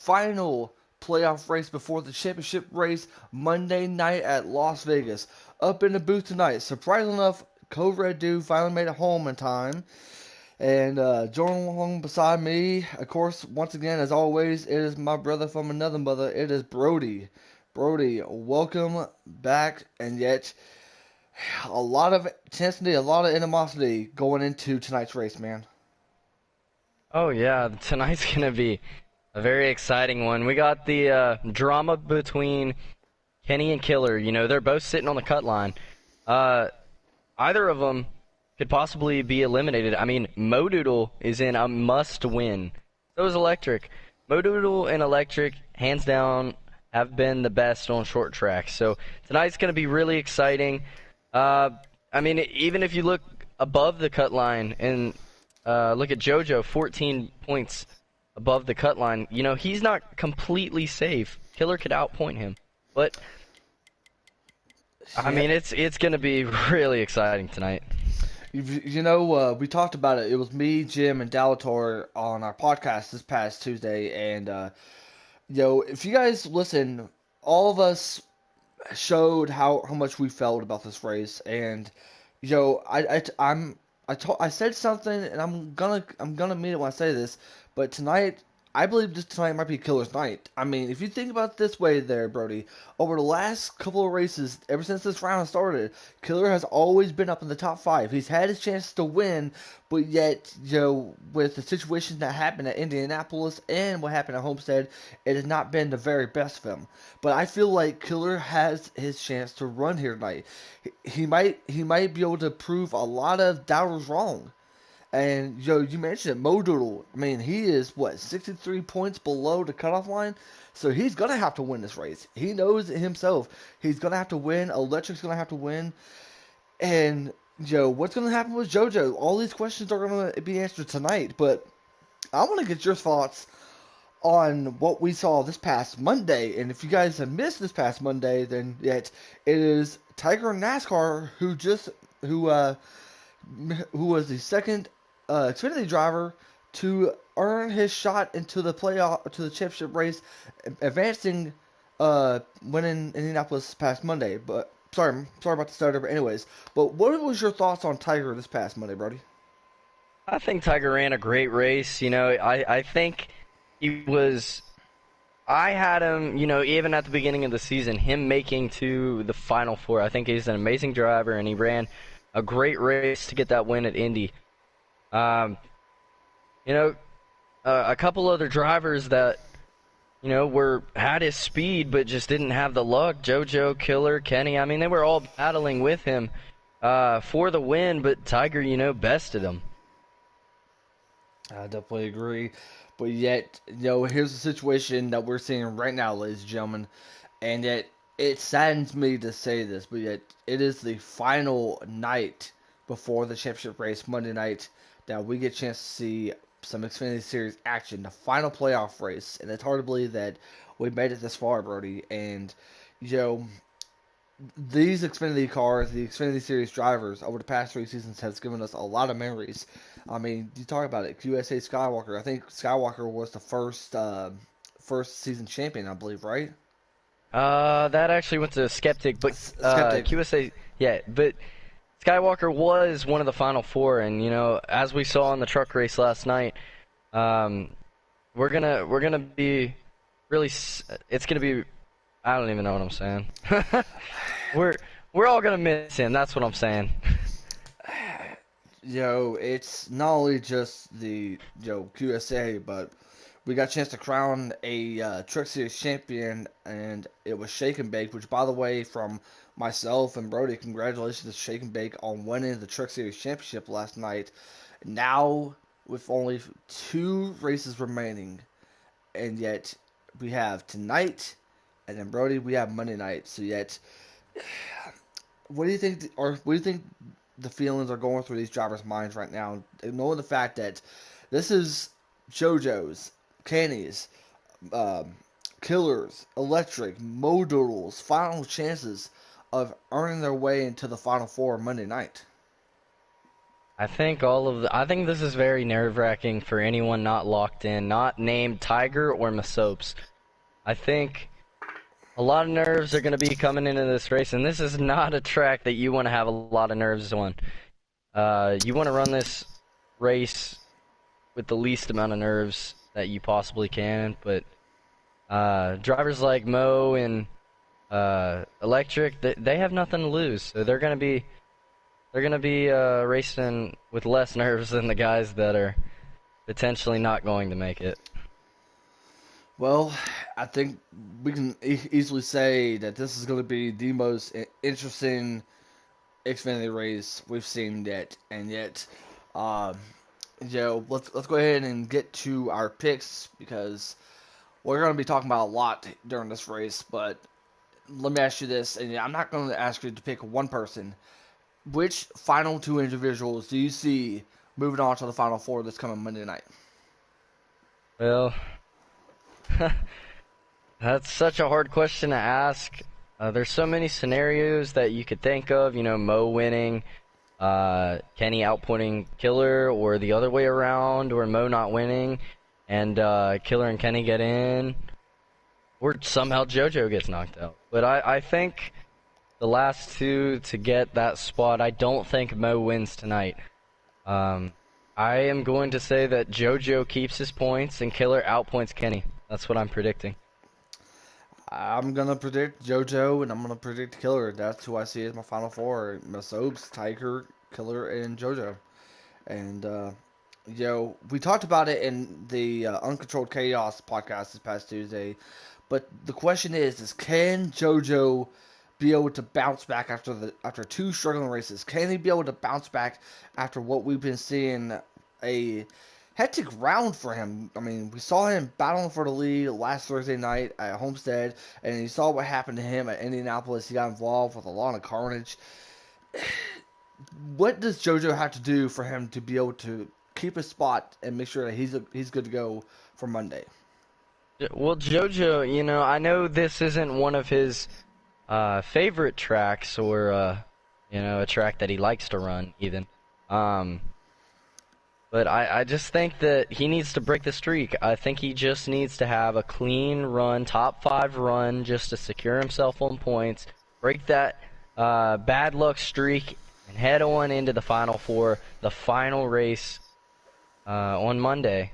final playoff race before the championship race Monday night at Las Vegas. Up in the booth tonight. Surprisingly enough, Code Red Dude finally made it home in time. And joining along beside me, of course, once again, as always, it is my brother from another mother. It is Brody. Brody, welcome back. And yet, a lot of intensity, a lot of animosity going into tonight's race, man. Oh yeah, tonight's gonna be a very exciting one. We got the drama between Kenny and Killer. They're both sitting on the cut line. Uh, Either of them could possibly be eliminated. I mean, Modoodle is in a must-win. So is Electric. Modoodle and Electric, hands down, have been the best on short track. So tonight's gonna be really exciting. Uh, I mean, even if you look above the cut line and look at JoJo, 14 points above the cut line. He's not completely safe. Killer could outpoint him, but I Yeah, mean, it's gonna be really exciting tonight. we talked about it. It was me, Jim, and Dalator on our podcast this past Tuesday, and if you guys listen, all of us showed how much we felt about this race, and I said something, and I'm gonna mean it when I say this, but tonight. I believe this tonight might be Killer's night. I mean, if you think about it this way there, Brody, over the last couple of races, ever since this round started, Killer has always been up in the top five. He's had his chance to win, but yet, with the situation that happened at Indianapolis and what happened at Homestead, it has not been the very best for him. But I feel like Killer has his chance to run here tonight. He might be able to prove a lot of doubters wrong. And you mentioned it, Mo Doodle. I mean, he is what 63 points below the cutoff line, so he's gonna have to win this race. He knows it himself. He's gonna have to win. Electric's gonna have to win. And what's gonna happen with JoJo? All these questions are gonna be answered tonight. But I want to get your thoughts on what we saw this past Monday. And if you guys have missed this past Monday, then yet it is Tiger NASCAR who uh who was the second Xfinity driver to earn his shot into the playoff to the championship race, advancing winning Indianapolis past Monday. But sorry about the stutter. But anyways, but what was your thoughts on Tiger this past Monday, Brody? I think Tiger ran a great race. I think he was. I had him, even at the beginning of the season, him making to the Final Four. I think he's an amazing driver, and he ran a great race to get that win at Indy. Um, you know, a couple other drivers that were had his speed but just didn't have the luck. JoJo, Killer, Kenny. I mean, they were all battling with him for the win, but Tiger, bested him. I definitely agree. But yet, here's the situation that we're seeing right now, ladies and gentlemen. And yet, it saddens me to say this, but yet, it is the final night before the championship race, Monday night, that we get a chance to see some Xfinity Series action, the final playoff race. And it's hard to believe that we made it this far, Brody. And, you know, these Xfinity cars, the Xfinity Series drivers over the past 3 seasons has given us a lot of memories. I mean, you talk about it, QSA Skywalker. I think Skywalker was the first season champion, I believe, right? That actually went to Skeptic, but Skeptic. QSA, yeah, but Skywalker was one of the final four, and as we saw in the truck race last night, um, we're gonna be really. It's gonna be. I don't even know what I'm saying. we're we're all gonna miss him. That's what I'm saying. It's not only just the QSA, but we got a chance to crown a Truck Series champion, and it was Shake and Bake. Which, by the way, from myself and Brody, congratulations to Shake and Bake on winning the Truck Series championship last night. Now, with only 2 races remaining, and yet we have tonight, and then Brody, we have Monday night. So yet, what do you think, or what do you think the feelings are going through these drivers' minds right now, knowing the fact that this is JoJo's, Kenny's, um, Killers, Electric, Modoodles, final chances of earning their way into the Final Four Monday night. I think this is very nerve-wracking for anyone not locked in, not named Tiger or Masopes. I think a lot of nerves are going to be coming into this race, and this is not a track that you want to have a lot of nerves on. You want to run this race with the least amount of nerves that you possibly can, but drivers like Mo and Electric, they have nothing to lose, so they're gonna be racing with less nerves than the guys that are potentially not going to make it. Well, I think we can easily say that this is going to be the most interesting Xfinity race we've seen yet, and yet, um, let's go ahead and get to our picks because we're going to be talking about a lot during this race. But let me ask you this, and I'm not going to ask you to pick one person. Which final two individuals do you see moving on to the final four this coming Monday night? Well, that's such a hard question to ask. There's so many scenarios that you could think of. You know, Mo winning, Kenny outputting Killer, or the other way around, or Mo not winning, and Killer and Kenny get in, or somehow JoJo gets knocked out. But I think the last two to get that spot, I don't think Mo wins tonight. Um, I am going to say that JoJo keeps his points and Killer outpoints Kenny. That's what I'm predicting. I'm gonna predict JoJo and I'm gonna predict Killer. That's who I see as my final four: Masobes, Tiger, Killer, and JoJo. And we talked about it in the Uncontrolled Chaos podcast this past Tuesday. But the question is can JoJo be able to bounce back after two struggling races? Can he be able to bounce back after what we've been seeing a hectic round for him? I mean, we saw him battling for the lead last Thursday night at Homestead, and you saw what happened to him at Indianapolis. He got involved with a lot of carnage. What does JoJo have to do for him to be able to keep his spot and make sure that he's good to go for Monday? Well, JoJo, I know this isn't one of his favorite tracks or a track that he likes to run even. Um, but I just think that he needs to break the streak. I think he just needs to have a clean run, top 5 run, just to secure himself on points, break that bad luck streak, and head on into the Final Four, the final race on Monday.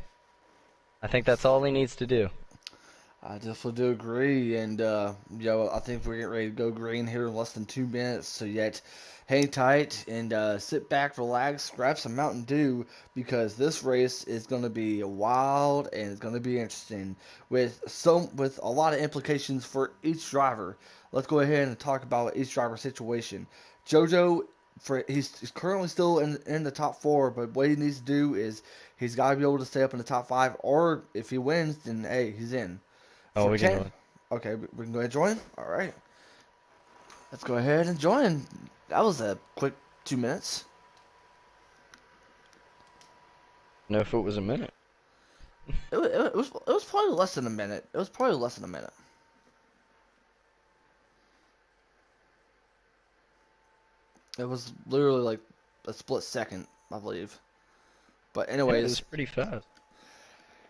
I think that's all he needs to do. I definitely do agree, and I think we're getting ready to go green here in less than 2 minutes. So yet, hang tight and sit back, relax, grab some Mountain Dew because this race is going to be wild and it's going to be interesting with a lot of implications for each driver. Let's go ahead and talk about each driver situation. JoJo, he's currently still in the top four, but what he needs to do is he's got to be able to stay up in the top five, or if he wins, then hey, he's in. Oh, For we can 10, join. okay, we can go ahead and join. All right, let's go ahead and join. That was a quick 2 minutes. No, if it was a minute. It was probably less than a minute. It was probably less than a minute. It was literally like a split second, I believe. But Yeah, it was anyways, pretty fast.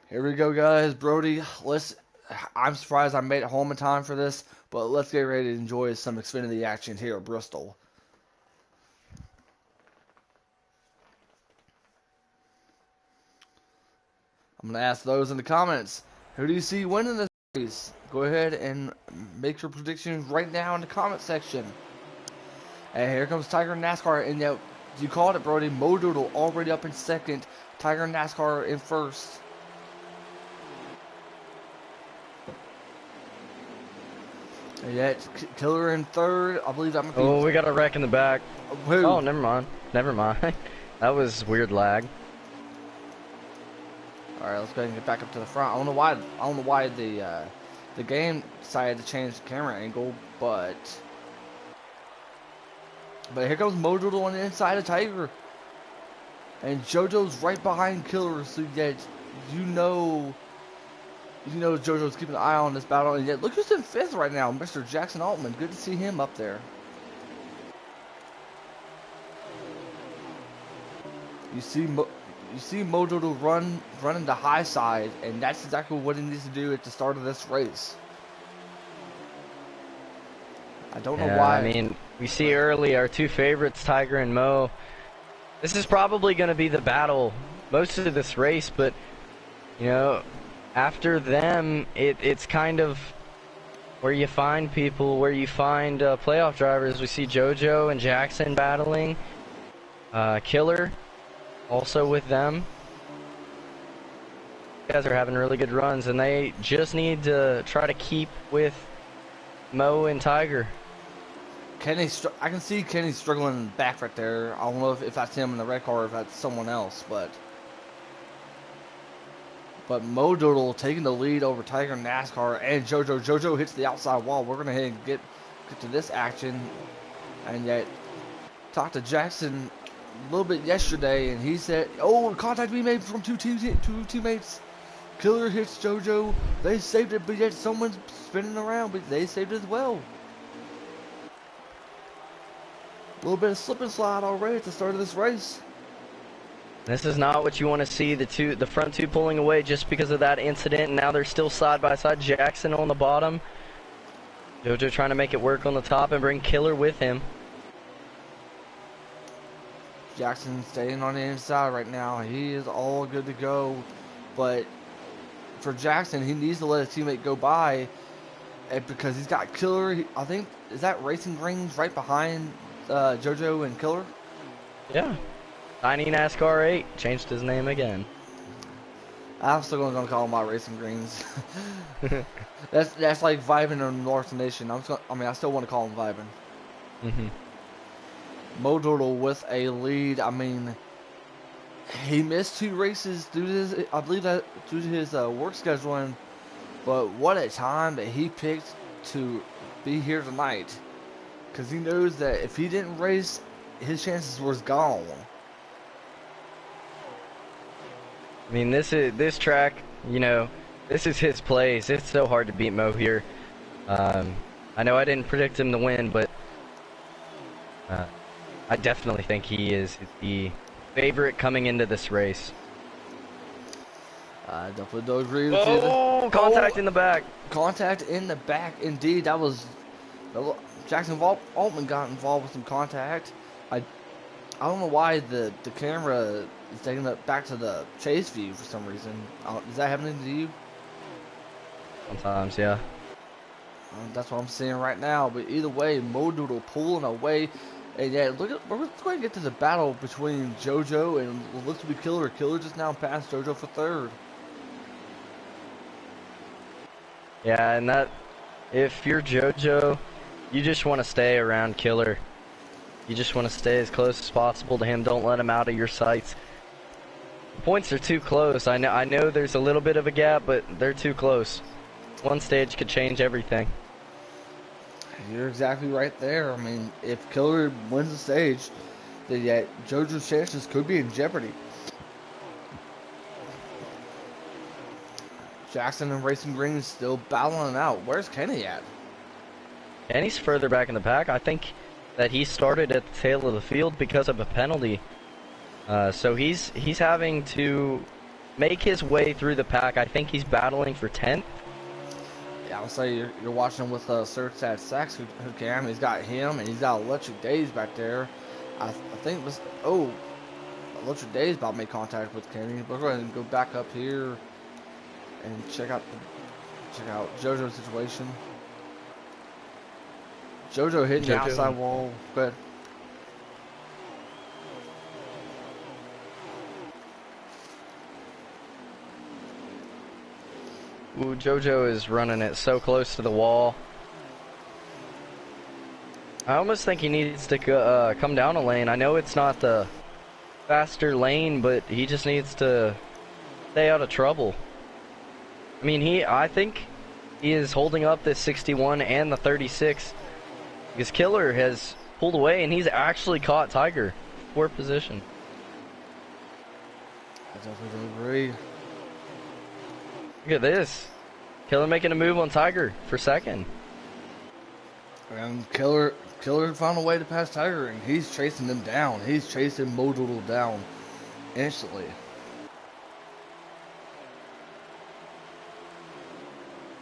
here we go, guys. Brody, I'm surprised I made it home in time for this, but let's get ready to enjoy some Xfinity action here at Bristol. I'm gonna ask those in the comments. Who do you see winning this race? Go ahead and make your predictions right now in the comment section. And here comes Tiger NASCAR, and you called it, Brody. Mo Doodle already up in second. Tiger NASCAR in first. And yet Killer in third. I believe that might be. Oh, we got a wreck in the back. Who? Oh, never mind. Never mind. That was weird lag. All right, let's go ahead and get back up to the front. I don't know why the game decided to change the camera angle, but here comes Mo Doodle on the inside of Tiger, and JoJo's right behind Killer. So yet you know JoJo's keeping an eye on this battle, and yet look who's in fifth right now, Mr. Jackson Altman. Good to see him up there. You see, you see Mojo running the high side, and that's exactly what he needs to do at the start of this race. I don't know Yeah, I why. mean, we see early our two favorites, Tiger and Mo. This is probably going to be the battle most of this race, but, you know, after them, it's kind of where you find people, where you find playoff drivers. We see JoJo and Jackson battling. Killer also with them. You guys are having really good runs, and they just need to try to keep with Mo and Tiger. I can see Kenny struggling back right there. I don't know if that's him in the red car or if that's someone else, but Mo Doodle taking the lead over Tiger NASCAR and JoJo. JoJo hits the outside wall. We're gonna head and get to this action, and yet talked to Jackson a little bit yesterday, and he said, "Oh, contact we made from two teammates. Killer hits JoJo. They saved it, but yet someone's spinning around, but they saved it as well." A little bit of slip and slide already at the start of this race. This is not what you want to see, the front two pulling away just because of that incident, and now they're still side by side. Jackson on the bottom. JoJo trying to make it work on the top and bring Killer with him. Jackson staying on the inside right now. He is all good to go, but for Jackson, he needs to let his teammate go by, and because he's got Killer. I think, is that Racing Rings right behind JoJo and Killer? Yeah. Tiny NASCAR 8 changed his name again. I'm still gonna call him my Racing Greens. that's like vibing in North Nation. I still want to call him vibing. Mo Doodle with a lead. I mean, he missed 2 races due to his, I believe that due to his work scheduling. But what a time that he picked to be here tonight, because he knows that if he didn't race, his chances was gone. I mean, this track, you know, this is his place. It's so hard to beat Mo here. I know I didn't predict him to win, but I definitely think he is the favorite coming into this race. I definitely do agree with you. Oh, contact in the back. Contact in the back, indeed. That was Jackson Altman got involved with some contact. I don't know why the camera is taking it back to the chase view for some reason. Is that happening to you? Sometimes, yeah. That's what I'm seeing right now. But either way, Mo Doodle pulling away. And yeah, we're going to get to the battle between JoJo and what looks to be Killer. Killer just now passed JoJo for third. Yeah, and that, if you're JoJo, you just want to stay around Killer. You just want to stay as close as possible to him. Don't let him out of your sights. The points are too close. I know there's a little bit of a gap, but they're too close. One stage could change everything. You're exactly right there. I mean, if Killer wins the stage, then yet JoJo's chances could be in jeopardy. Jackson and Racing Green is still battling out. Where's Kenny at? And he's further back in the pack. I think that he started at the tail of the field because of a penalty. So he's having to make his way through the pack. I think he's battling for 10th. Yeah, I'll say you're watching with Search at Sacks who can. He's got him and he's got Electric Days back there. I think Electric Days about to make contact with Kenny. We're going to go back up here and check out JoJo's situation. JoJo hitting the outside wall. Go ahead. Ooh, JoJo is running it so close to the wall. I almost think he needs to come down a lane. I know it's not the faster lane, but he just needs to stay out of trouble. I mean, I think he is holding up this 61 and the 36. Because Killer has pulled away, and he's actually caught Tiger. 4th position. I definitely agree. Look at this. Killer making a move on Tiger for 2nd. And Killer found a way to pass Tiger, and he's chasing them down. He's chasing Mo Doodle down. instantly.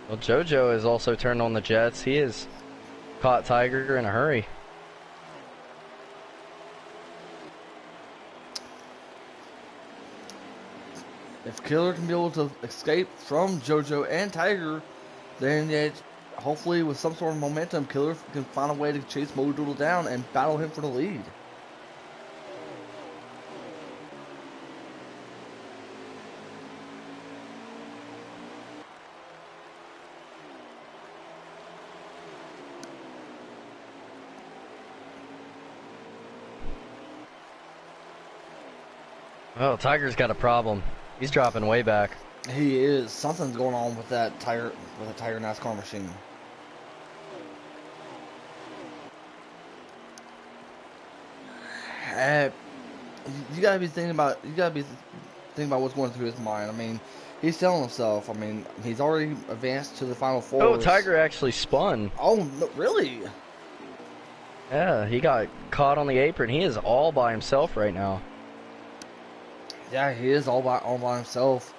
Well, JoJo has also turned on the Jets. He has caught Tiger in a hurry. If Killer can be able to escape from JoJo and Tiger, then hopefully with some sort of momentum, Killer can find a way to chase Modoodle down and battle him for the lead. Oh, Tiger's got a problem. He's dropping way back. He is. Something's going on with that Tiger NASCAR machine. Uh, you gotta be thinking about what's going through his mind. I mean, he's telling himself. I mean, he's already advanced to the final four. Oh, Tiger actually spun. Oh, no, really? Yeah, he got caught on the apron. He is all by himself right now. Yeah, he is all by himself,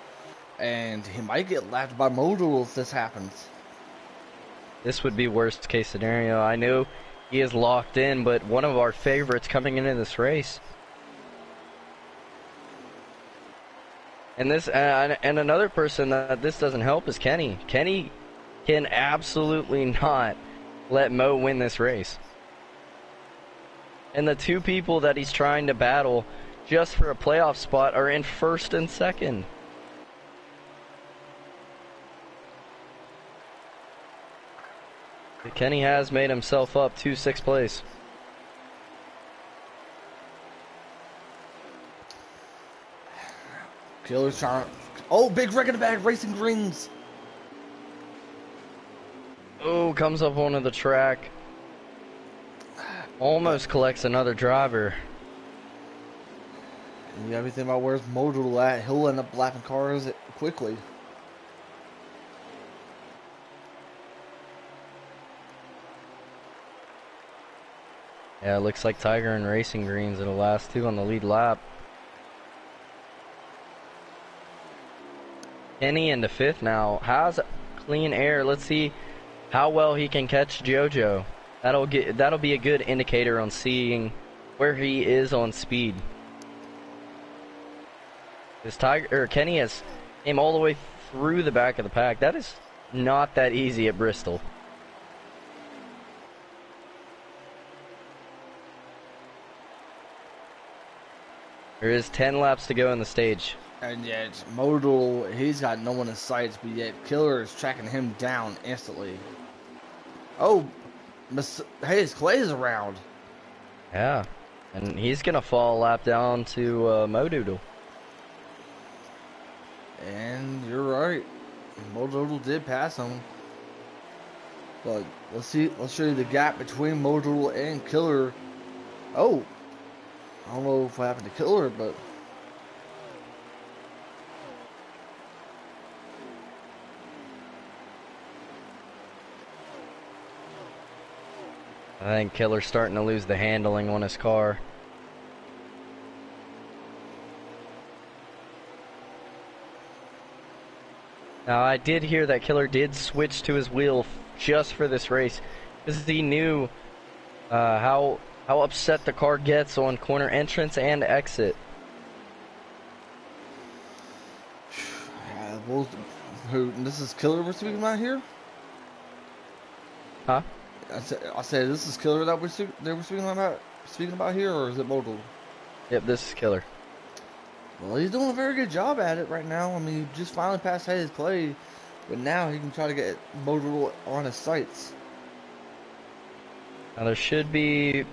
and he might get lapped by Modoodle if this happens. This would be worst case scenario. I know he is locked in, but one of our favorites coming into this race. And this and another person that this doesn't help is Kenny. Kenny can absolutely not let Mo win this race. And the two people that he's trying to battle just for a playoff spot are in first and second. Kenny has made himself up to 6th place. Killer's trying. Oh, big wreck in the bag, racing greens. Oh, comes up onto the track. Almost collects another driver. You gotta be thinking about where's Modoodle at. He'll end up lapping cars quickly. Yeah, it looks like Tiger and Racing Greens are the last two on the lead lap. Kenny into 5th now. How's clean air? Let's see how well he can catch JoJo. That'll be a good indicator on seeing where he is on speed. This Kenny has came all the way through the back of the pack. That is not that easy at Bristol. There is 10 laps to go in the stage. And yet, Modoodle, he's got no one in sight, but yet Killer is tracking him down instantly. Oh, Hayes Clay's around. Yeah, and he's going to fall a lap down to Modoodle. And you're right. Modoodle did pass him. But let's show you the gap between Modoodle and Killer. Oh, I don't know what happened to Killer, but I think Killer's starting to lose the handling on his car. Now, I did hear that Killer did switch to his wheel just for this race because he knew how upset the car gets on corner entrance and exit. well, this is Killer we're speaking about here? Huh? I said this is Killer that they were speaking about here, or is it Modoodle? Yep, this is Killer. Well, he's doing a very good job at it right now. I mean, he just finally passed Hayes Clay, but now he can try to get Modoodle on his sights. Now there should be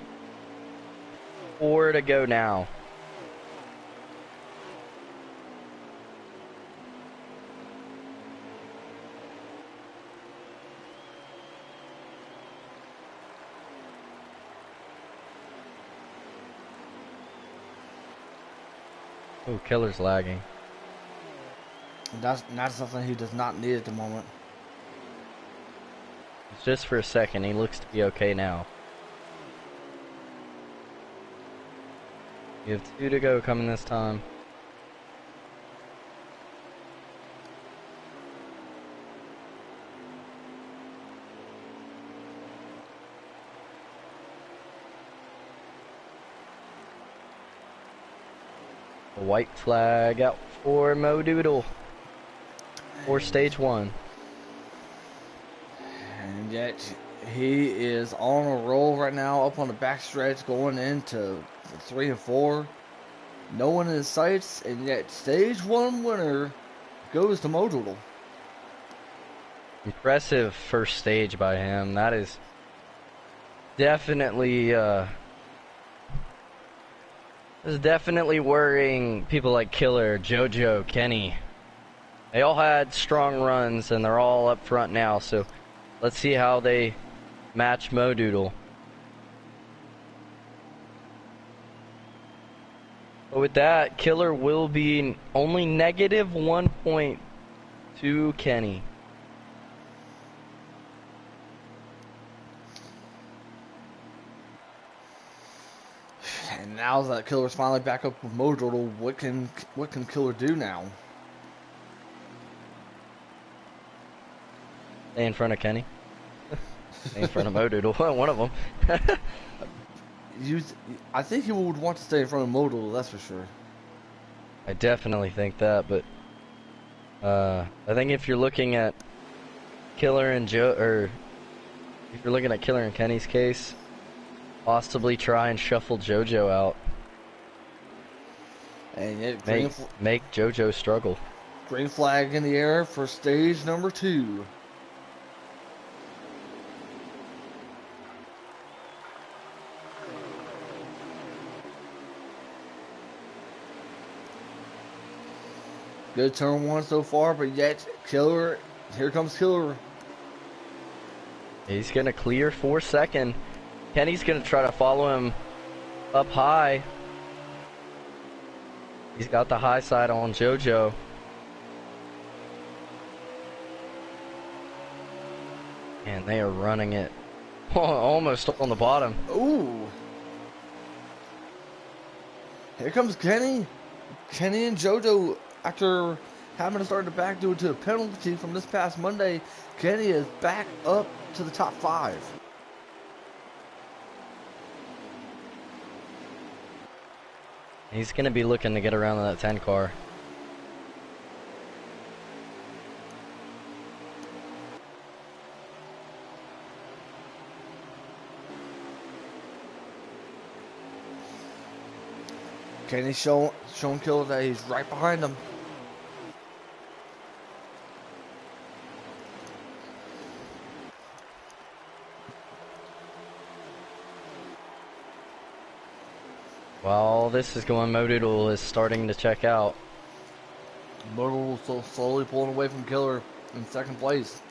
4 to go now. Oh, Killer's lagging. That's something he does not need at the moment. It's just for a second. He looks to be okay now. You have 2 to go coming this time. A white flag out for Mo Doodle for stage one. And yet he is on a roll right now, up on the backstretch, going into 3 and 4. No one in his sights, and yet stage one winner goes to Mo Doodle. Impressive first stage by him. That is definitely worrying people like Killer, JoJo, Kenny. They all had strong runs and they're all up front now, so let's see how they match Mo Doodle. But with that, Killer will be only negative 1 point to Kenny. And now that Killer's finally back up with Mo Doodle, what can Killer do now? Stay in front of Kenny. Stay in front of Mo Doodle. One of them. I think he would want to stay in front of Mo Doodle, that's for sure. I definitely think that, but I think if you're looking at Killer and Joe, or if you're looking at Killer and Kenny's case, possibly try and shuffle JoJo out. And yet make JoJo struggle. Green flag in the air for stage number 2. Good turn one so far, but yet Killer, here comes Killer. He's gonna clear for second. Kenny's gonna try to follow him up high. He's got the high side on JoJo. And they are running it almost on the bottom. Ooh. Here comes Kenny. Kenny and JoJo, after having to start the back due to a penalty from this past Monday, Kenny is back up to the top 5. He's going to be looking to get around in that 10 car. Kenny's showing Killer that he's right behind him. While this is going, Mo Doodle is starting to check out. Mo Doodle slowly pulling away from Killer in second place.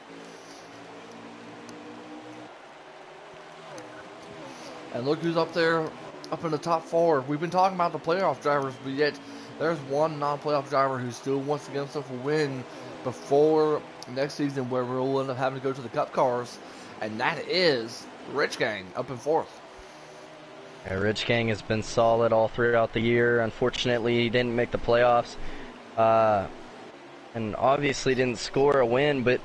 And look who's up there, up in the top 4. We've been talking about the playoff drivers, but yet there's one non-playoff driver who still wants to get himself a win before next season, where we'll end up having to go to the Cup cars, and that is Rich Gang up in 4th. Yeah, Rich Gang has been solid all throughout the year. Unfortunately, he didn't make the playoffs, and obviously didn't score a win, but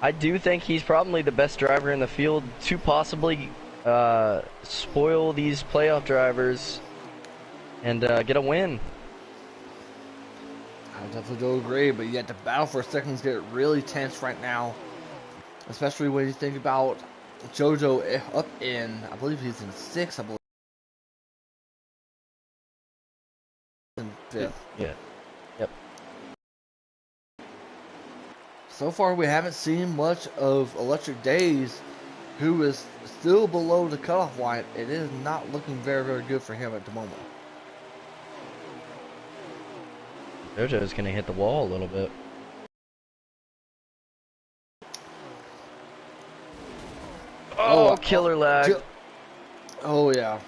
I do think he's probably the best driver in the field to possibly spoil these playoff drivers and get a win. I definitely do agree, but yet the battle for seconds get really tense right now, especially when you think about JoJo up in, I believe he's in 6th, I believe. In 5th. Yeah. Yep. So far, we haven't seen much of Electric Days, who is still below the cutoff line. It is not looking very, very good for him at the moment. JoJo's gonna hit the wall a little bit. Oh, killer lag. Oh, yeah.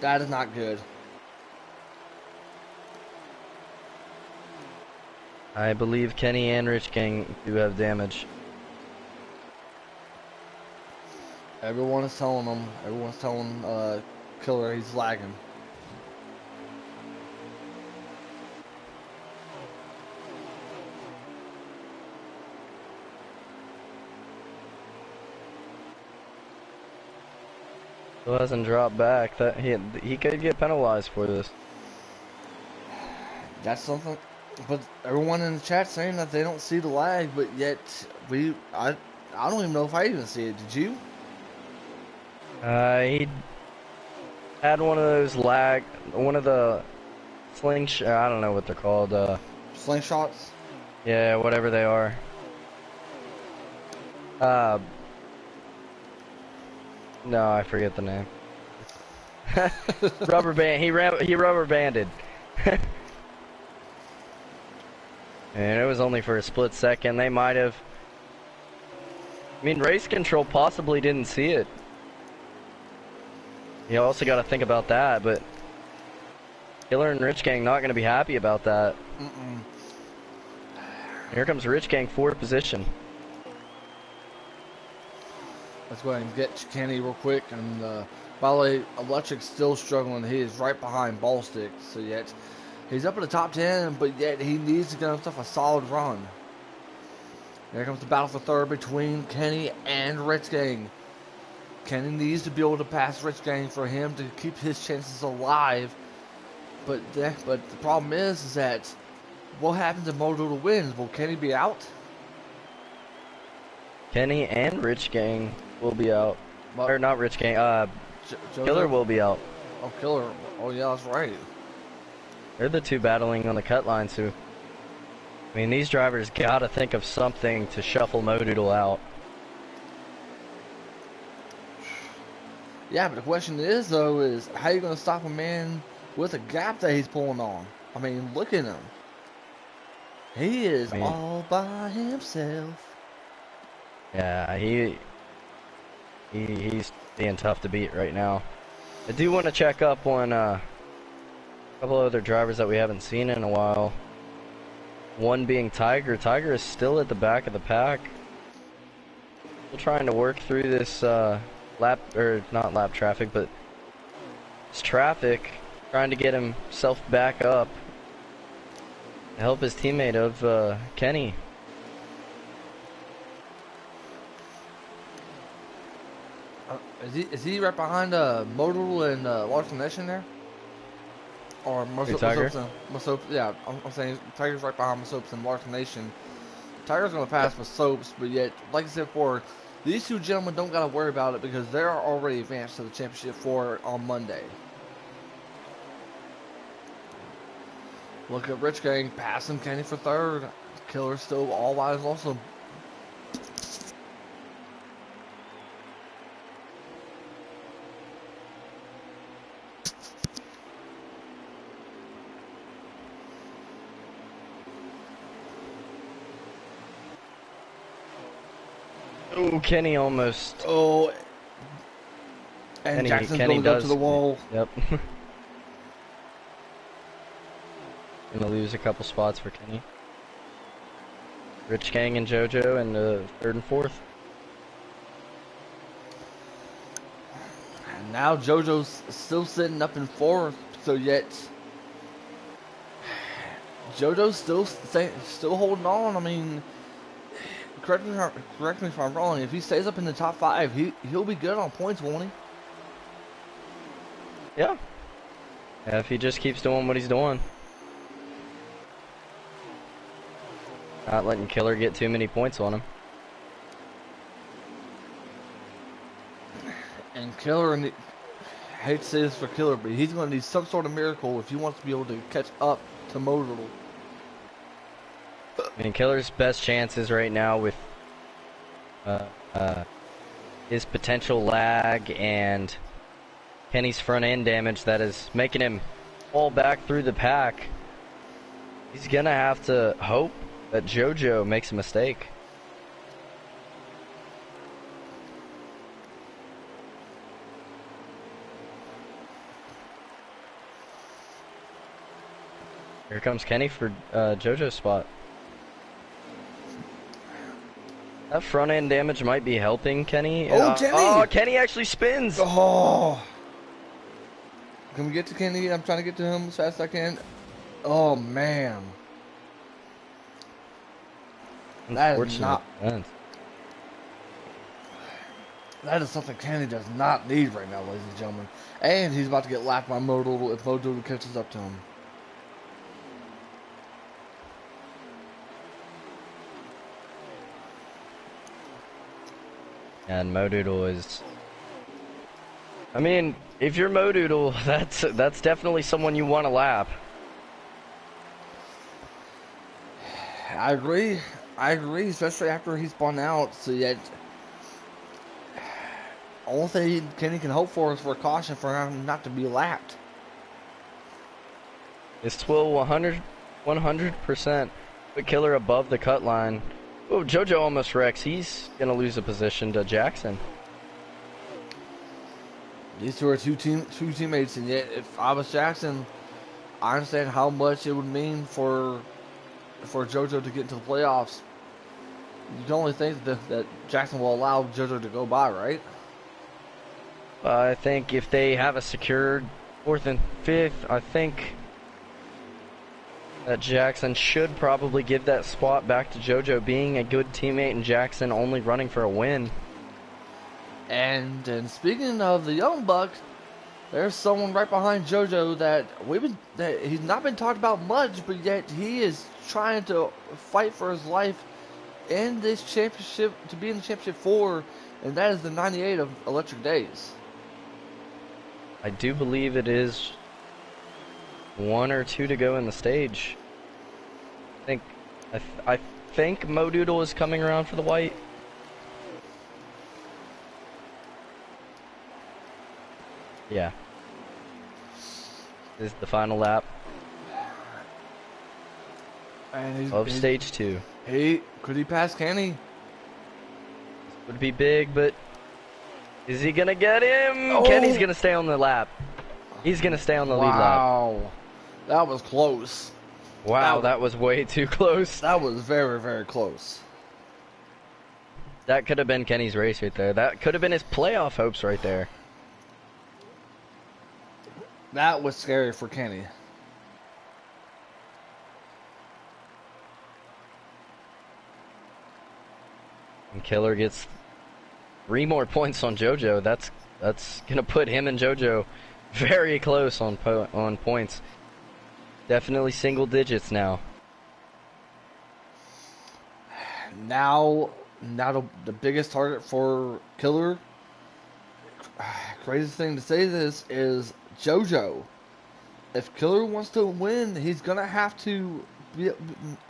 That is not good. I believe Kenny and Rich Gang do have damage. Everyone's telling Killer he's lagging. Still hasn't dropped back. That he could get penalized for this. That's something. But everyone in the chat saying that they don't see the lag, but yet I don't even know if I even see it. Did you? He had one of those one of the I don't know what they're called. Slingshots. Yeah, whatever they are. Uh, no, I forget the name. Rubber band. He rubber banded. And it was only for a split second. They might have. I mean, race control possibly didn't see it. You also got to think about that, but Killer and Rich Gang not going to be happy about that. Here comes Rich Gang, fourth position. Let's go ahead and get Kenny real quick. And by the way, Electric's still struggling. He is right behind Ballstick. So yet he's up in the top 10, but yet he needs to get himself a solid run. Here comes the battle for third between Kenny and Rich Gang. Kenny needs to be able to pass Rich Gang for him to keep his chances alive. But the problem is that what happens if Modoodle wins? Will Kenny be out? Kenny and Rich Gang will be out. But, or not Rich Gang, Killer will be out. Oh, Killer. Oh, yeah, that's right. They're the two battling on the cut line, too. I mean, these drivers gotta think of something to shuffle Modoodle out. Yeah, but the question is, though, is how you going to stop a man with a gap that he's pulling on? I mean, look at him. He is all by himself. Yeah, he's being tough to beat right now. I do want to check up on a couple of other drivers that we haven't seen in a while. One being Tiger. Tiger is still at the back of the pack. Still trying to work through this not lap traffic, but this traffic, trying to get himself back up to help his teammate of Kenny. Is he right behind Modoodle and Larson Nation there? Or Tiger? Yeah, I'm saying Tiger's right behind Masopes and Larson Nation. Tiger's going to pass Masopes, but yet, like I said before, these two gentlemen don't got to worry about it because they're already advanced to the championship for on Monday. Look at Rich Gang passing Kenny for third. Killer still all by his lonesome. Oh, Kenny almost. Oh, and Jackson's going to go to the wall. Yep. Gonna lose a couple spots for Kenny. Rich Gang and JoJo in third and fourth. And now JoJo's still sitting up in fourth, so yet JoJo's still holding on. I mean, correct me if I'm wrong. If he stays up in the top 5, he'll be good on points, won't he? Yeah. Yeah, if he just keeps doing what he's doing. Not letting Killer get too many points on him. And Killer, I hate to say this for Killer, but he's going to need some sort of miracle if he wants to be able to catch up to Modoodle. I mean, Killer's best chances right now with his potential lag and Kenny's front end damage that is making him fall back through the pack. He's gonna have to hope that JoJo makes a mistake. Here comes Kenny for JoJo's spot. That front end damage might be helping Kenny. Oh, Kenny! Oh, Kenny actually spins! Oh! Can we get to Kenny? I'm trying to get to him as fast as I can. Oh, man. That is not... That is something Kenny does not need right now, ladies and gentlemen. And he's about to get lapped by Modoodle if Modoodle catches up to him. And Modoodle is. I mean, if you're Modoodle, that's definitely someone you want to lap. I agree. I agree, especially after he spun out. So yet, only thing Kenny can hope for is for a caution for him not to be lapped. This will 100% put Killer above the cut line. Oh, JoJo almost wrecks. He's gonna lose a position to Jackson. These two are two teammates, and yet if I was Jackson, I understand how much it would mean for JoJo to get into the playoffs. You can only think that Jackson will allow JoJo to go by, right? I think if they have a secured 4th and 5th, I think that Jackson should probably give that spot back to JoJo, being a good teammate and Jackson only running for a win. And speaking of the Young Bucks, there's someone right behind JoJo that he's not been talked about much, but yet he is trying to fight for his life in this championship to be in the championship 4, and that is the 98 of Electric Days. I do believe it is 1 or 2 to go in the stage. I think Modoodle is coming around for the white. Yeah. This is the final lap And of stage 2. Could he pass Kenny? Would be big, but is he gonna get him? Oh. Kenny's gonna stay on the lap. He's gonna stay on the lead lap. Wow, that was close. Wow, that was way too close. That was very, very close. That could have been Kenny's race right there. That could have been his playoff hopes right there. That was scary for Kenny. And Killer gets 3 more points on JoJo. That's gonna put him and JoJo very close on points. Definitely single digits now. Now the biggest target for Killer. Craziest thing to say this is JoJo. If Killer wants to win, he's gonna have to.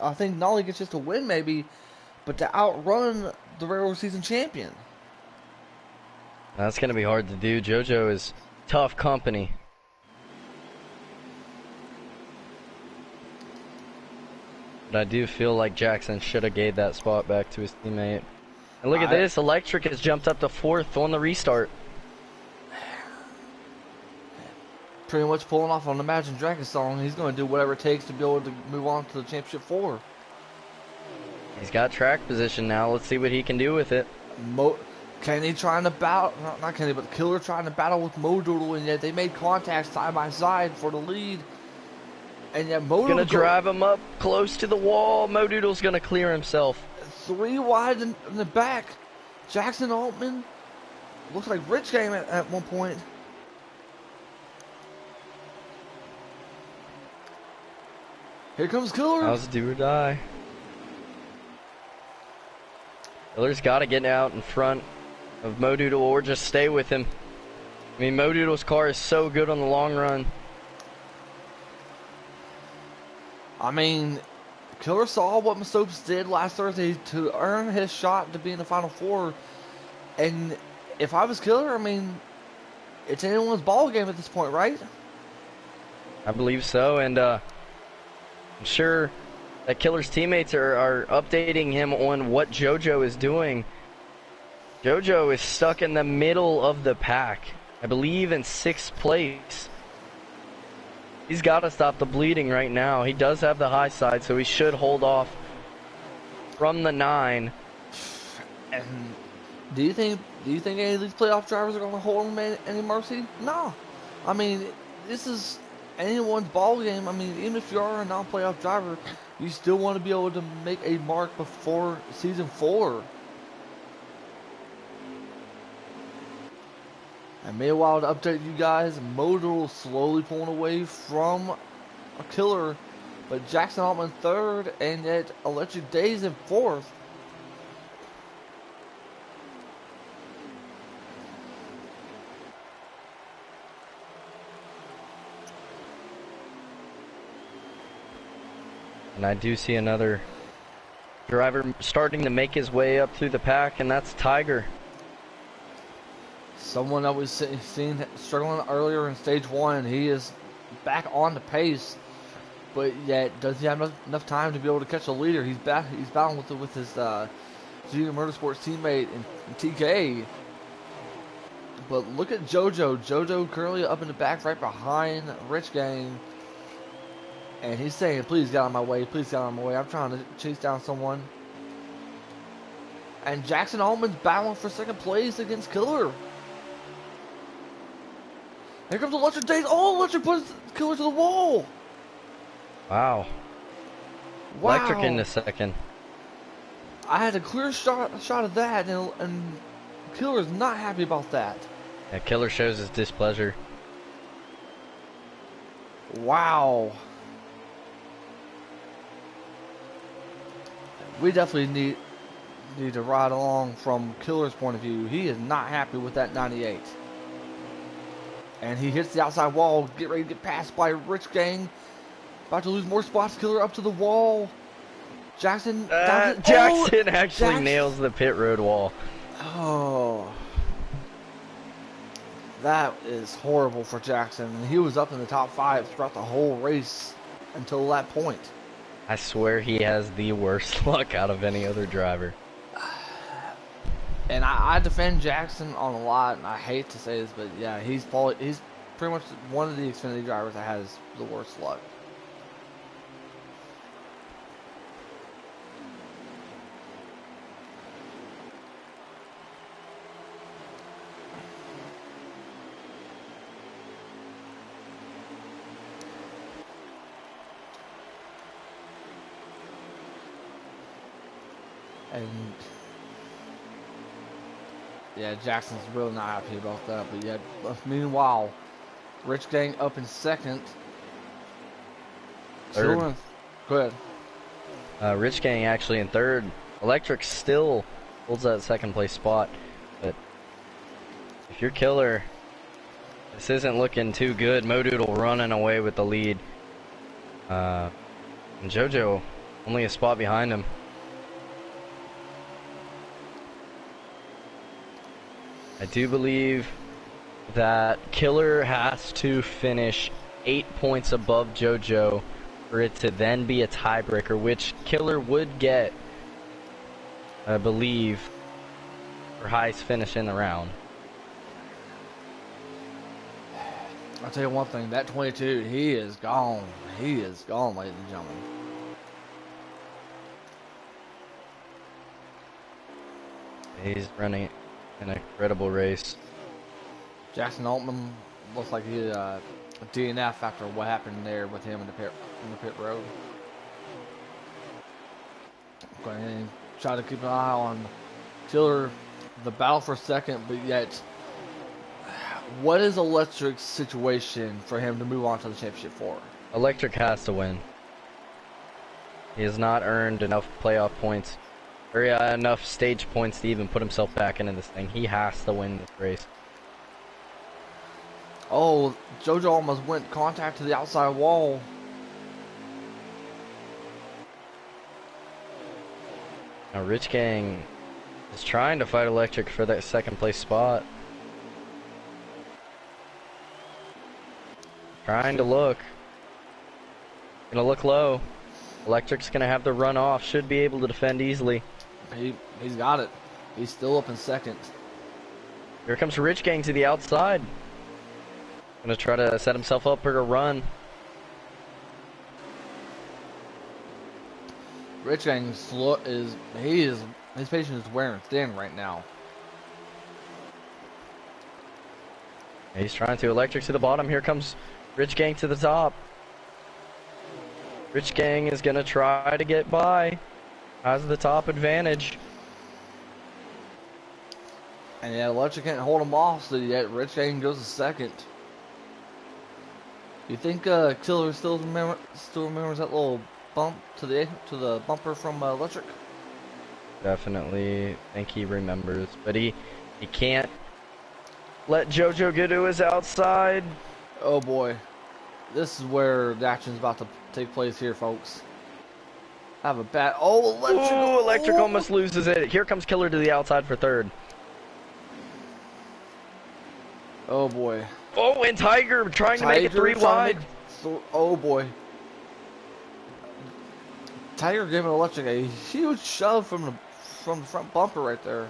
I think not only get just a win, maybe, but to outrun the regular season champion. That's gonna be hard to do. JoJo is tough company. But I do feel like Jackson should have gave that spot back to his teammate. And look at this, Electric has jumped up to 4th on the restart. Pretty much pulling off on the Imagine Dragons song. He's going to do whatever it takes to be able to move on to the championship 4. He's got track position now. Let's see what he can do with it. Kenny trying to battle, not Kenny, but Killer trying to battle with Modoodle, and yet they made contact side by side for the lead. And yet Modoodle gonna drive him up close to the wall. Modoodle's gonna clear himself. 3 wide in the back. Jackson Altman looks like Rich game at one point. Here comes Killer. How's do or die? Killer's got to get out in front of Modoodle or just stay with him. I mean, Modoodle's car is so good on the long run. I mean, Killer saw what Masopes did last Thursday to earn his shot to be in the Final 4. And if I was Killer, I mean, it's anyone's ball game at this point, right? I believe so, and I'm sure that Killer's teammates are updating him on what JoJo is doing. JoJo is stuck in the middle of the pack, I believe in 6th place. He's got to stop the bleeding right now. He does have the high side, so he should hold off from the 9. And do you think any of these playoff drivers are going to hold him any mercy? No. I mean, this is anyone's ball game. I mean, even if you are a non-playoff driver, you still want to be able to make a mark before season 4. And meanwhile, to update you guys, Modoodle slowly pulling away from a Killer, but Jackson Altman 3rd, and yet Electric Days in 4th. And I do see another driver starting to make his way up through the pack, and that's Tiger. Someone that was seen struggling earlier in stage 1, he is back on the pace, but yet does he have enough time to be able to catch a leader? He's battling with his Junior Motorsports teammate in TK. But look at JoJo. JoJo currently up in the back right behind Rich Gang. And he's saying, please get out of my way. Please get out of my way. I'm trying to chase down someone. And Jackson Altman's battling for second place against Killer. Here comes Electric Days. Oh, Electric puts Killer to the wall. Wow. Wow. Electric in the second. I had a clear shot of that, and Killer is not happy about that. Yeah, Killer shows his displeasure. Wow. We definitely need to ride along from Killer's point of view. He is not happy with that 98. And he hits the outside wall, get ready to get passed by Rich Gang. About to lose more spots. Killer up to the wall. Jackson Jackson nails the pit road wall. Oh. That is horrible for Jackson. He was up in the top 5 throughout the whole race until that point. I swear he has the worst luck out of any other driver. And I defend Jackson on a lot, and I hate to say this, but yeah, he's pretty much one of the Xfinity drivers that has the worst luck. And yeah, Jackson's really not happy about that. But yeah, meanwhile, Rich Gang up in second. Third. Go ahead. Rich Gang actually in third. Electric still holds that second place spot. But if you're Killer, this isn't looking too good. Modoodle running away with the lead. And JoJo only a spot behind him. I do believe that Killer has to finish 8 points above JoJo for it to then be a tiebreaker, which Killer would get, I believe, for highest finish in the round. I'll tell you one thing, that 22, he is gone. He is gone, ladies and gentlemen. He's running an incredible race. Jackson Altman looks like he a DNF after what happened there with him in the pit road. Go ahead and try to keep an eye on Killer, the battle for second, but yet, what is Electric's situation for him to move on to the championship for? Electric has to win. He has not earned enough playoff points, or enough stage points to even put himself back into this thing. He has to win this race. Oh, JoJo almost went contact to the outside wall. Now Rich Gang is trying to fight Electric for that second place spot. Trying to look. Gonna look low. Electric's gonna have the run off. Should be able to defend easily. He's got it. He's still up in second. Here comes Rich Gang to the outside. Gonna try to set himself up for a run. Rich Gang his patience is wearing thin right now. He's trying to. Electric to the bottom. Here comes Rich Gang to the top. Rich Gang is gonna try to get by. Has the top advantage. And yeah, Electric can't hold him off, so yet Rich Gang goes to second. You think Killer still remembers that little bump to the bumper from Electric? Definitely think he remembers, but he can't let JoJo get to his outside. Oh boy, this is where the action's about to take place here, folks. have a bad. Oh, electric! Ooh, Electric Oh, almost loses it. Here comes Killer to the outside for third. oh boy. Oh, and Tiger trying to make it Tiger three trying to wide. make. Oh boy. Tiger giving electric a huge shove from the front bumper right there.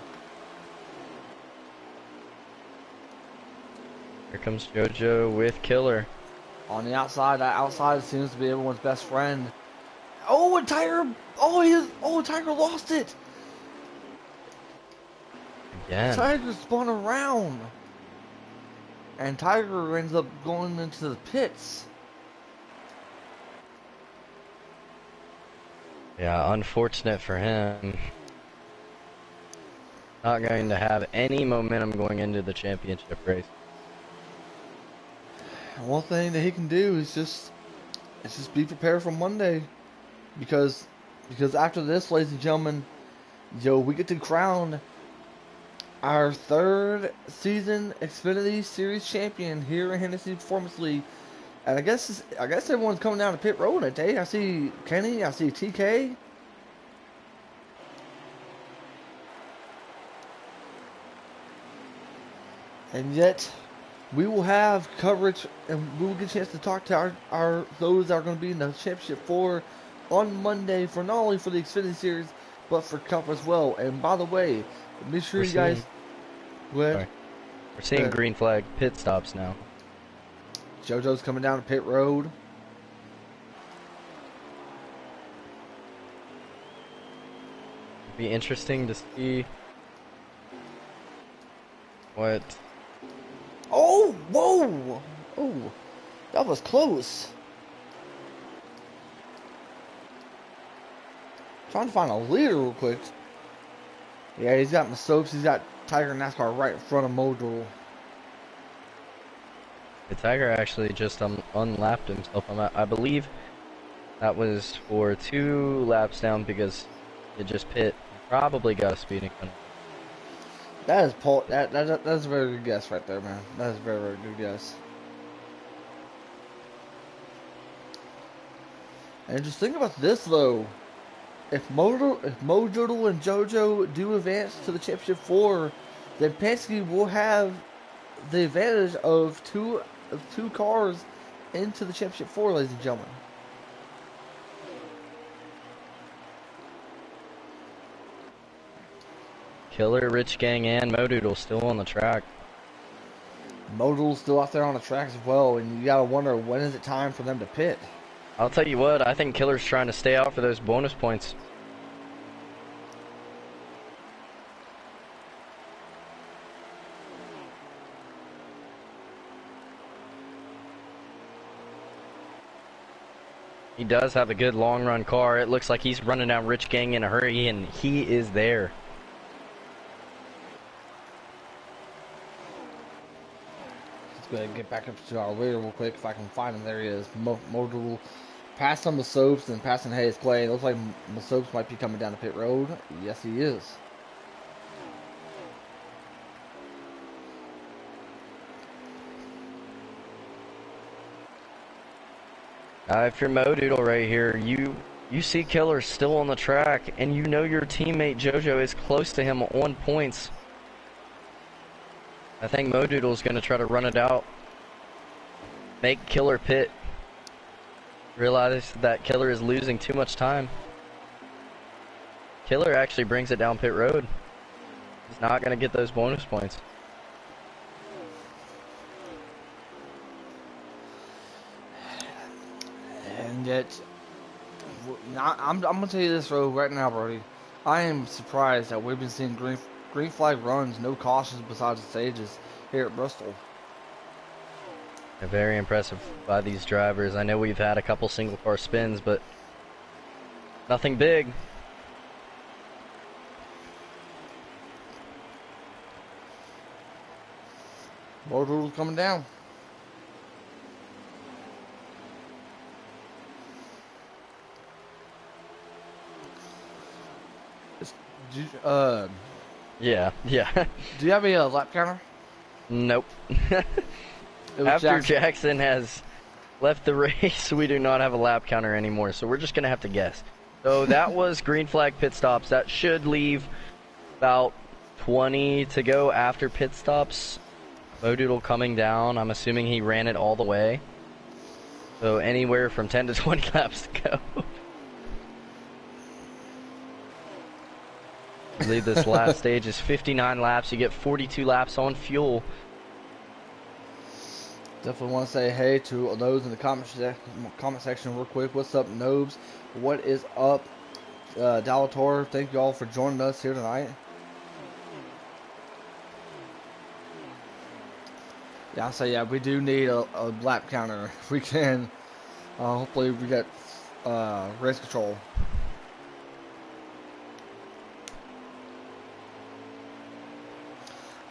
Here comes JoJo with Killer. On the outside, that outside seems to be everyone's best friend. Oh, and Tiger! Oh, Tiger lost it. Again. Tiger spun around, and Tiger ends up going into the pits. Yeah, unfortunate for him. Not going to have any momentum going into the championship race. One thing that he can do is just be prepared for Monday, because after this, ladies and gentlemen, we get to crown our third season Xfinity Series champion here in Hennessy Performance League. And I guess everyone's coming down to pit road today. I see Kenny, I see TK. And yet, we will have coverage, and we will get a chance to talk to our those that are going to be in the championship 4 on Monday, for not only for the Xfinity Series, but for Cup as well. And by the way, make sure you guys. Go ahead. Sorry. We're seeing green flag pit stops now. JoJo's coming down to pit road. It'd be interesting to see what. Oh, whoa! Oh, that was close. Trying to find a leader real quick. Yeah, he's got Masopes. He's got Tiger and NASCAR right in front of Modal. The Tiger actually just unlapped himself. I believe that was for 2 laps down because it just pit. Probably got a speeding penalty. That is Paul. That's a very good guess right there, man. That is a very, very good guess. And just think about this though. If Modal and JoJo do advance to the championship 4, then Penske will have the advantage of two cars into the championship 4, ladies and gentlemen. Killer, Rich Gang, and Modoodle still on the track. Modal's still out there on the track as well, and you gotta wonder, when is it time for them to pit? I'll tell you what, I think Killer's trying to stay out for those bonus points. He does have a good long run car. It looks like he's running down Rich Gang in a hurry, and he is there. Let's go ahead and get back up to our leader real quick if I can find him. There he is. Modal passed on the Soaps and passing Hayes Clay. It looks like Soaps might be coming down the pit road. Yes, he is. If you're Modoodle right here, you see Killer still on the track, and you know your teammate JoJo is close to him on points. I think Modoodle's going to try to run it out. Make Killer pit. Realize that Killer is losing too much time. Killer actually brings it down pit road. He's not going to get those bonus points. And yet, I'm gonna tell you this right now, Brody. I am surprised that we've been seeing green flag runs, no cautions besides the stages here at Bristol. They're very impressive by these drivers. I know we've had a couple single car spins, but nothing big. Motor's coming down. Yeah. Do you have a lap counter? Nope. After Jackson has left the race, we do not have a lap counter anymore, so we're just going to have to guess. So that was green flag pit stops. That should leave about 20 to go after pit stops. Modoodle coming down. I'm assuming he ran it all the way. So anywhere from 10 to 20 laps to go. I believe this last stage is 59 laps. You get 42 laps on fuel. Definitely want to say hey to those in the comment section real quick. What's up, Nobes? What is up, Dalator? Thank you all for joining us here tonight. Yeah, so yeah, we do need a lap counter if we can. Hopefully we get race control.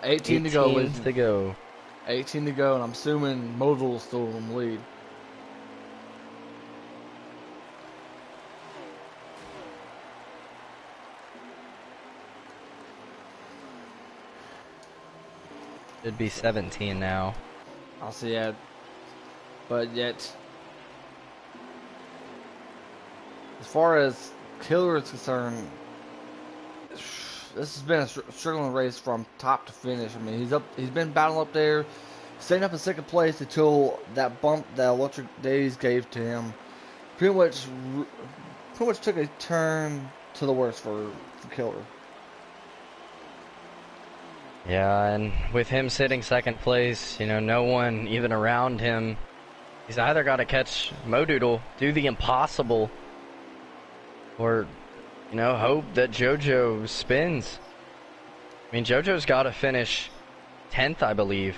$18 to go, 18 to go. 18 to go, and I'm assuming Mosul is still in the lead. Should be 17 now. I'll see that. But yet, as far as Killer is concerned, this has been a struggling race from top to finish. I mean, he's been battling up there, staying up in second place until that bump that Electric Days gave to him pretty much took a turn to the worst for Killer. Yeah, and with him sitting second place, you know, no one even around him. He's either got to catch Modoodle, do the impossible, or, you know, hope that JoJo spins. I mean, JoJo's got to finish 10th, I believe.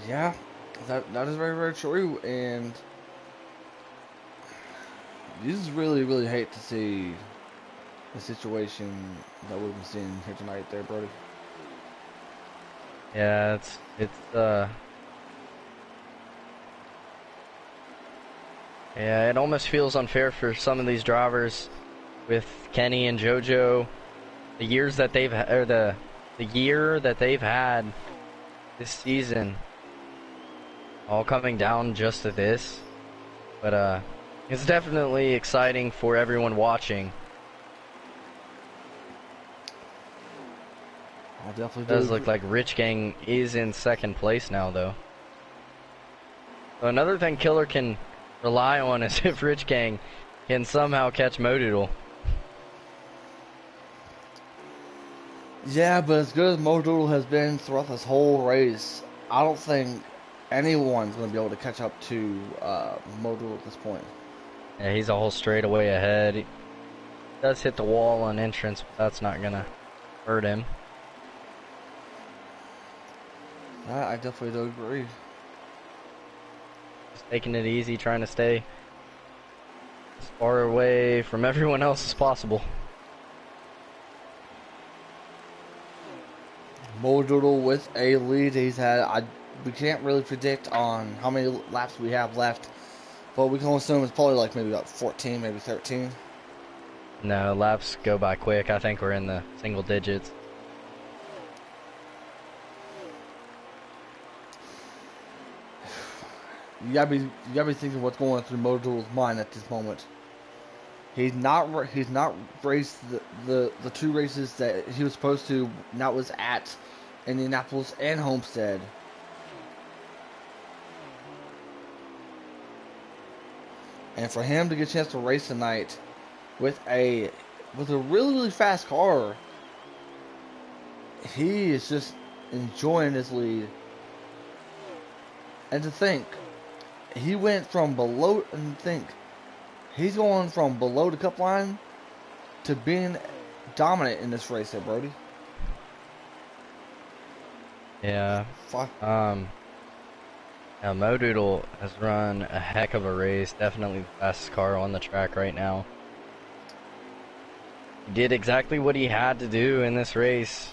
Yeah, that is very, very true, and you just really hate to see the situation that we've been seeing here tonight there, Brody. Yeah, yeah, it almost feels unfair for some of these drivers with Kenny and JoJo. The years that they've or the year that they've had this season, all coming down just to this. But it's definitely exciting for everyone watching. I definitely It does look like Rich Gang is in second place now, though. So another thing Killer can rely on is if Rich Gang can somehow catch Modoodle. Yeah, but as good as Modoodle has been throughout this whole race, I don't think anyone's going to be able to catch up to Modoodle at this point. Yeah, he's a whole straightaway ahead. He does hit the wall on entrance, but that's not going to hurt him. I definitely do agree. Just taking it easy, trying to stay as far away from everyone else as possible. Modoodle with a lead. He's had. We can't really predict on how many laps we have left, but we can assume it's probably like maybe about 14, maybe 13. No, laps go by quick. I think we're in the single digits. You gotta be thinking what's going through Modoodle's mind at this moment. He's not raced the two races that he was supposed to. And that was at Indianapolis and Homestead. And for him to get a chance to race tonight with a really fast car, he is just enjoying his lead. And to think, he went from below, and think, he's going from below the cup line to being dominant in this race there, Brody. Yeah. Now, Modoodle has run a heck of a race. Definitely the fastest car on the track right now. He did exactly what he had to do in this race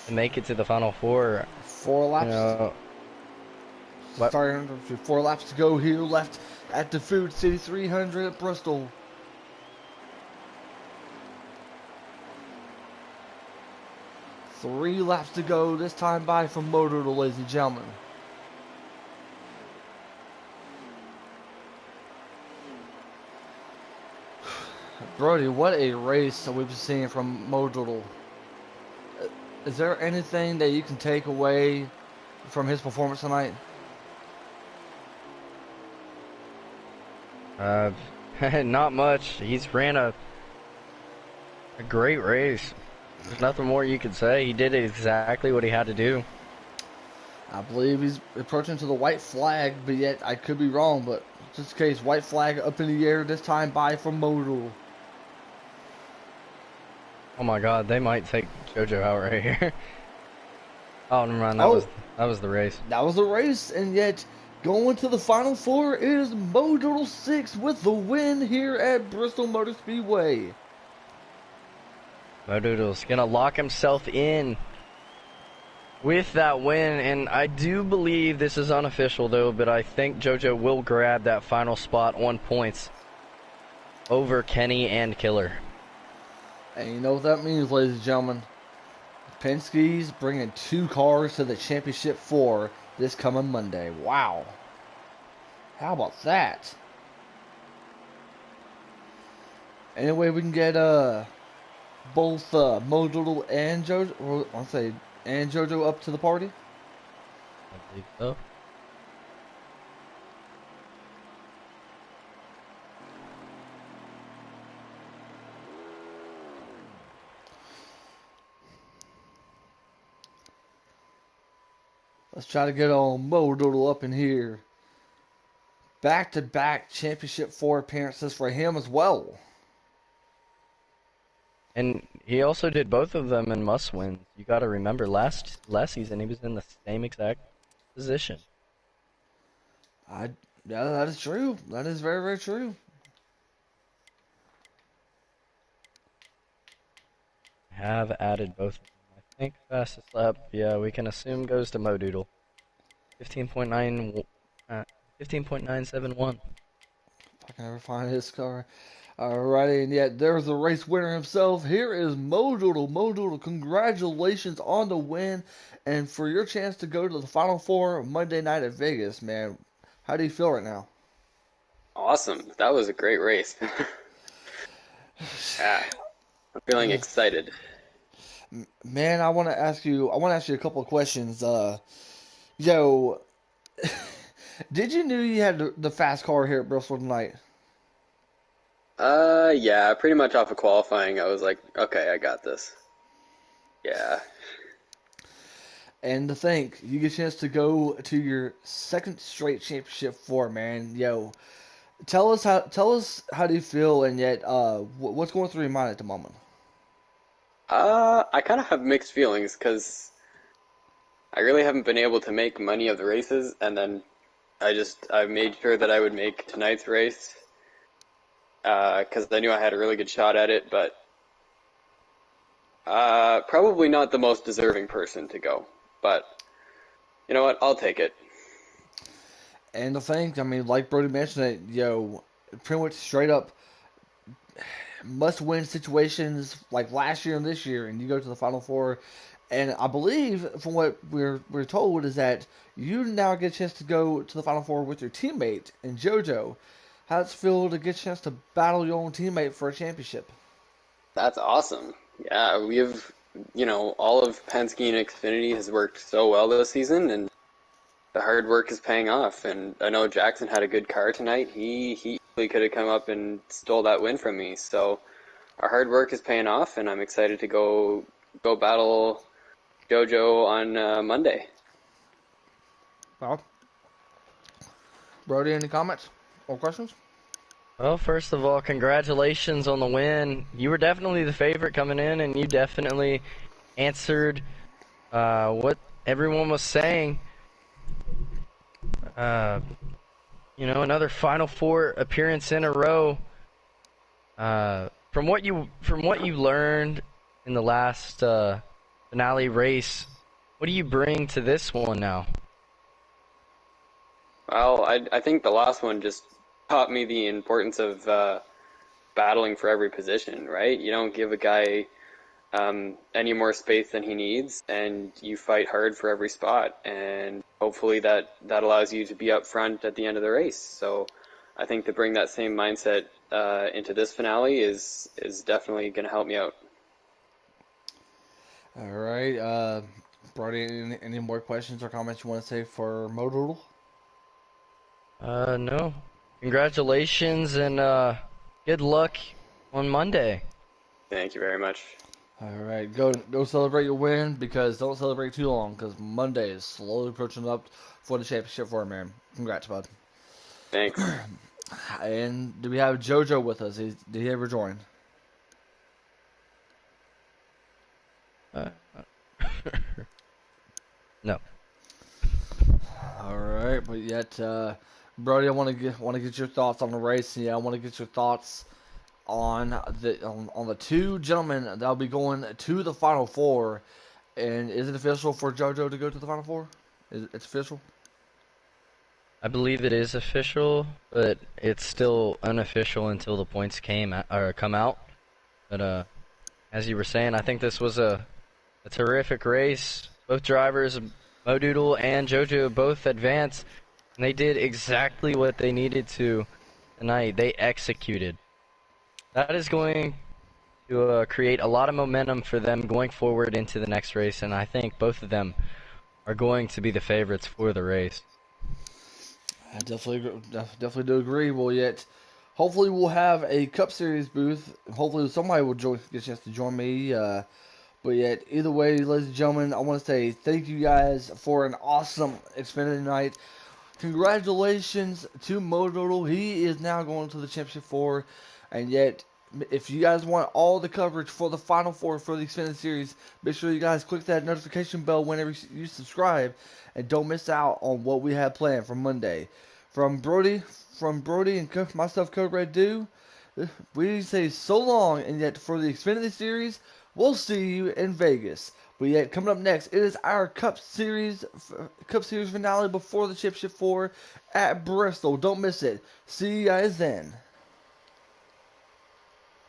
to make it to the Final Four. 4 laps. You know, Starting 4 laps to go here left at the Food City 300 at Bristol. Three laps to go this time by from Modoodle, ladies and gentlemen. Brody, what a race that we've been seeing from Mo Doodle. Is there anything that you can take away from his performance tonight? Uh, not much. He's ran a great race. There's nothing more you could say. He did exactly what he had to do. I believe he's approaching to the white flag, but yet I could be wrong. But just in case, white flag up in the air this time by from Mo Doodle. Oh my God, they might take JoJo out right here. Oh, never mind. Oh, That was the race. that was a race, and yet going to the final four is Mo Doodle 6 with the win here at Bristol Motor Speedway. Modoodle's gonna lock himself in with that win, and I do believe this is unofficial though, but I think JoJo will grab that final spot on points over Kenny and Killer. And you know what that means, ladies and gentlemen. Penske's bringing 2 cars to the championship 4 this coming Monday. Wow. How about that? Anyway, we can get both Mo Doodle and JoJo, or I'll say, and JoJo up to the party. I believe so. Let's try to get on Mo Doodle up in here. Back-to-back championship 4 appearances for him as well. And he also did both of them in must wins. You got to remember last season he was in the same exact position. Yeah, that is true. That is very, very true. Have added both of them. I think fastest lap, yeah, we can assume goes to Modoodle. 15.9 15.971. If I can ever find his car. Alrighty, and yet there's the race winner himself. Here is Mo Doodle. Mo Doodle, congratulations on the win and for your chance to go to the Final Four Monday night at Vegas, man. How do you feel right now? Awesome. That was a great race. Yeah, I'm feeling excited. Man, I want to ask you a couple of questions. Yo, did you knew you had the fast car here at Bristol tonight? Yeah, pretty much off of qualifying, I was like, okay, I got this. Yeah. And to think, you get a chance to go to your second straight championship four, man. Yo, tell us how do you feel, and yet what's going through your mind at the moment? I kind of have mixed feelings because I really haven't been able to make money of the races, and then I made sure that I would make tonight's race because I knew I had a really good shot at it, but probably not the most deserving person to go. But you know what? I'll take it. And to think, I mean, like Brody mentioned, it, yo, pretty much straight up must-win situations like last year and this year, and you go to the Final Four. And I believe, from what we're told, is that you now get a chance to go to the Final Four with your teammate in JoJo. How does it feel to get a chance to battle your own teammate for a championship? That's awesome. Yeah, all of Penske and Xfinity has worked so well this season, and the hard work is paying off. And I know Jackson had a good car tonight. He easily could have come up and stole that win from me. So our hard work is paying off, and I'm excited to go battle JoJo on Monday. Well, Brody, any comments or questions? Well, first of all, congratulations on the win. You were definitely the favorite coming in, and you definitely answered what everyone was saying. Uh, another Final Four appearance in a row. From what you learned in the last finale race, what do you bring to this one now? Well, I think the last one just taught me the importance of battling for every position, right? You don't give a guy any more space than he needs, and you fight hard for every spot, and hopefully that allows you to be up front at the end of the race. So I think to bring that same mindset into this finale is definitely going to help me out. All right. Brody, any more questions or comments you want to say for Modoodle? No. Congratulations and good luck on Monday. Thank you very much. All right, go celebrate your win because don't celebrate too long because Monday is slowly approaching up for the championship for a man. Congrats, bud. Thanks. And do we have JoJo with us? Did he ever join? Uh, no. All right, but yet, Brody, I want to get your thoughts on the race. Yeah, I want to get your thoughts on the two gentlemen that'll be going to the final four. And is it official for JoJo to go to the final four? It's official? I believe it is official, but it's still unofficial until the points come out. But as you were saying, I think this was a terrific race. Both drivers, Modoodle and JoJo, both advanced, and they did exactly what they needed to tonight. They executed. That is going to create a lot of momentum for them going forward into the next race, and I think both of them are going to be the favorites for the race. I definitely do agree. Well, yet, hopefully we'll have a Cup Series booth. Hopefully somebody will get a chance to join me. But yet, either way, ladies and gentlemen, I want to say thank you guys for an awesome Xfinity night. Congratulations to Modoodle. He is now going to the Championship 4. And yet, if you guys want all the coverage for the Final Four for the Xfinity Series, make sure you guys click that notification bell whenever you subscribe. And don't miss out on what we have planned for Monday. From Brody and myself, Code Red Do, we say so long. And yet, for the Xfinity Series, we'll see you in Vegas. But yet, coming up next, it is our Cup Series finale before the Championship 4 at Bristol. Don't miss it. See you guys then.